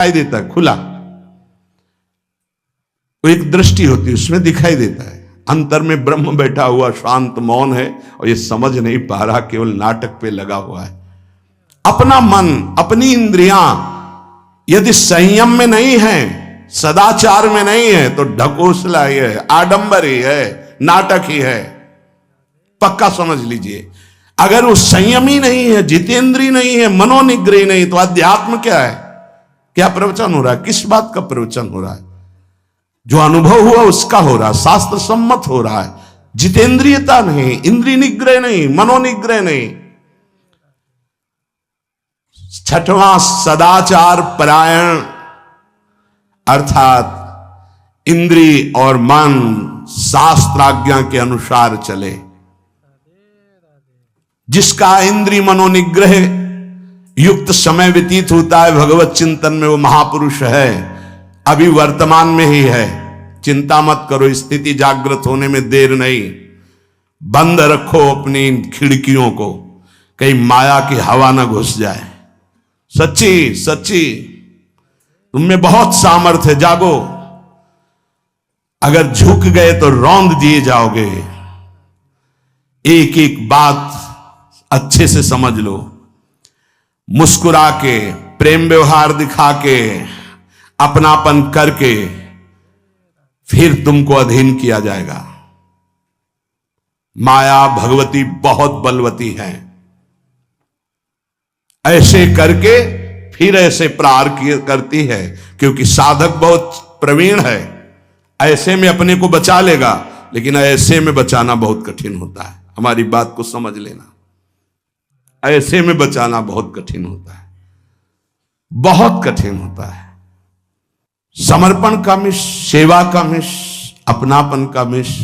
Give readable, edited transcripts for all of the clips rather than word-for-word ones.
दिखाई देता है खुला, वो एक दृष्टि होती है उसमें दिखाई देता है। अंतर में ब्रह्म बैठा हुआ शांत मौन है और ये समझ नहीं पा रहा, केवल नाटक पे लगा हुआ है। अपना मन, अपनी इंद्रियां यदि संयम में नहीं है, सदाचार में नहीं है, तो ढकोसला ही है, आडंबर ही है, नाटक ही है, पक्का समझ लीजिए। अगर वो संयमी नहीं है, जितेंद्रीय नहीं है, मनोनिग्रही नहीं, तो अध्यात्म क्या है? क्या प्रवचन हो रहा है? किस बात का प्रवचन हो रहा है? जो अनुभव हुआ उसका हो रहा है, शास्त्र सम्मत हो रहा है। जितेंद्रियता नहीं, इंद्रिय निग्रह नहीं, मनोनिग्रह नहीं। छठवां सदाचार परायण, अर्थात इंद्रिय और मन शास्त्राज्ञा के अनुसार चले। जिसका इंद्रिय मनोनिग्रह युक्त समय व्यतीत होता है भगवत चिंतन में, वो महापुरुष है, अभी वर्तमान में ही है। चिंता मत करो, स्थिति जागृत होने में देर नहीं। बंद रखो अपनी खिड़कियों को, कहीं माया की हवा ना घुस जाए। सच्ची सच्ची तुम में बहुत सामर्थ्य है, जागो। अगर झुक गए तो रौंद दिए जाओगे। एक एक बात अच्छे से समझ लो। मुस्कुरा के, प्रेम व्यवहार दिखा के, अपनापन करके फिर तुमको अधीन किया जाएगा। माया भगवती बहुत बलवती है, ऐसे करके फिर ऐसे प्रहार करती है, क्योंकि साधक बहुत प्रवीण है। ऐसे में अपने को बचा लेगा, लेकिन ऐसे में बचाना बहुत कठिन होता है। हमारी बात को समझ लेना, ऐसे में बचाना बहुत कठिन होता है, बहुत कठिन होता है। समर्पण का मिश, सेवा का मिश, अपनापन का मिश।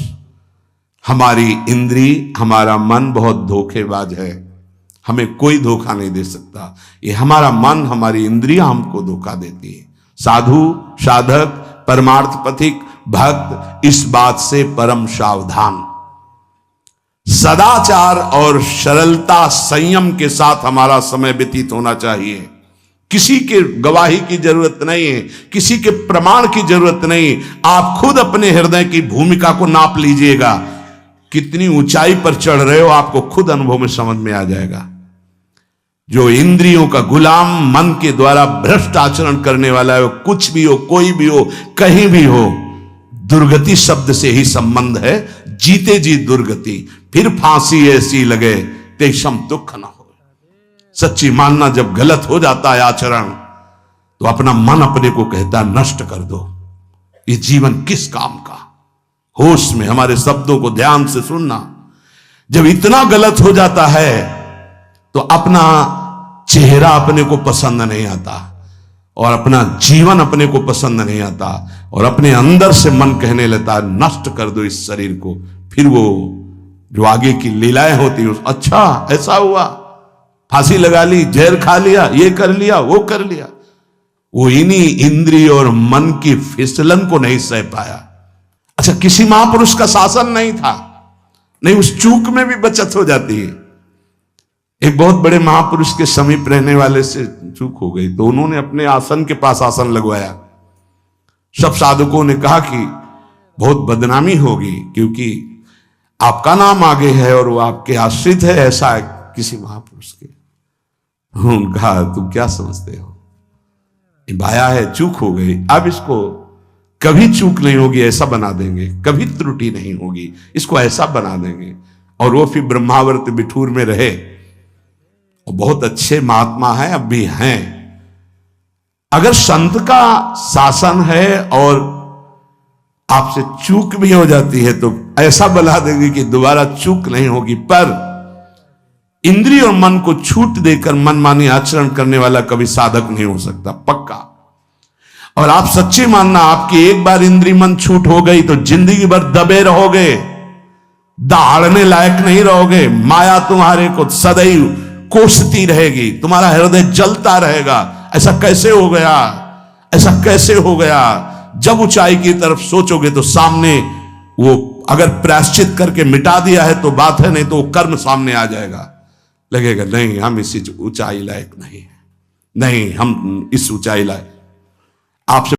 हमारी इंद्री, हमारा मन बहुत धोखेबाज है, हमें कोई धोखा नहीं दे सकता। ये हमारा मन, हमारी इंद्रियां हमको धोखा देती है। साधु, साधक, परमार्थ पथिक, भक्त इस बात से परम सावधान। सदाचार और सरलता, संयम के साथ हमारा समय व्यतीत होना चाहिए। किसी के गवाही की जरूरत नहीं है, किसी के प्रमाण की जरूरत नहीं। आप खुद अपने हृदय की भूमिका को नाप लीजिएगा, कितनी ऊंचाई पर चढ़ रहे हो आपको खुद अनुभव में समझ में आ जाएगा। जो इंद्रियों का गुलाम, मन के द्वारा भ्रष्ट आचरण करने वाला है, कुछ भी हो, कोई भी हो, कहीं भी हो, दुर्गति शब्द से ही संबंध है। जीते जी दुर्गति, फिर फांसी ऐसी लगे तेषम दुख न हो। सच्ची मानना, जब गलत हो जाता है आचरण, तो अपना मन अपने को कहता है नष्ट कर दो, ये जीवन किस काम का। होश में हमारे शब्दों को ध्यान से सुनना। जब इतना गलत हो जाता है तो अपना चेहरा अपने को पसंद नहीं आता, और अपना जीवन अपने को पसंद नहीं आता, और अपने अंदर से मन कहने लगता है नष्ट कर दो इस शरीर को। फिर वो जो आगे की लीलाएं होती है, अच्छा ऐसा हुआ, फांसी लगा ली, जहर खा लिया, ये कर लिया, वो कर लिया। वो इन्हीं इंद्रिय और मन की फिसलन को नहीं सह पाया। अच्छा, किसी महापुरुष का शासन नहीं था, नहीं, उस चूक में भी बचत हो जाती है। एक बहुत बड़े महापुरुष के समीप रहने वाले से चूक हो गई, तो उन्होंने अपने आसन के पास आसन लगवाया। सब साधुकों ने कहा कि बहुत बदनामी होगी, क्योंकि आपका नाम आगे है और वो आपके आश्रित है, ऐसा है किसी महापुरुष के। उन्होंने कहा तुम क्या समझते हो, ये भाया है, चूक हो गई, अब इसको कभी चूक नहीं होगी ऐसा बना देंगे, कभी त्रुटि नहीं होगी, इसको ऐसा बना देंगे। और वो फिर ब्रह्मावर्त बिठूर में रहे, और बहुत अच्छे महात्मा हैं, अब भी हैं। अगर संत का शासन है और आपसे चूक भी हो जाती है, तो ऐसा बना देंगे कि दोबारा चूक नहीं होगी। पर इंद्रिय और मन को छूट देकर मनमानी आचरण करने वाला कभी साधक नहीं हो सकता, पक्का। और आप सच्चे मानना, आपकी एक बार इंद्रिय मन छूट हो गई तो जिंदगी भर दबे रहोगे, दहाड़ने लायक नहीं रहोगे। माया तुम्हारे को सदैव कोसती रहेगी, तुम्हारा हृदय जलता रहेगा। ऐसा कैसे हो गया, ऐसा कैसे हो गया। जब ऊंचाई की तरफ सोचोगे तो सामने वो अगर प्रायश्चित करके मिटा दिया है तो बात है, नहीं तो वो कर्म सामने आ जाएगा। लगेगा नहीं, हम इसी ऊंचाई लायक नहीं है, नहीं हम इस ऊंचाई लायक। आपसे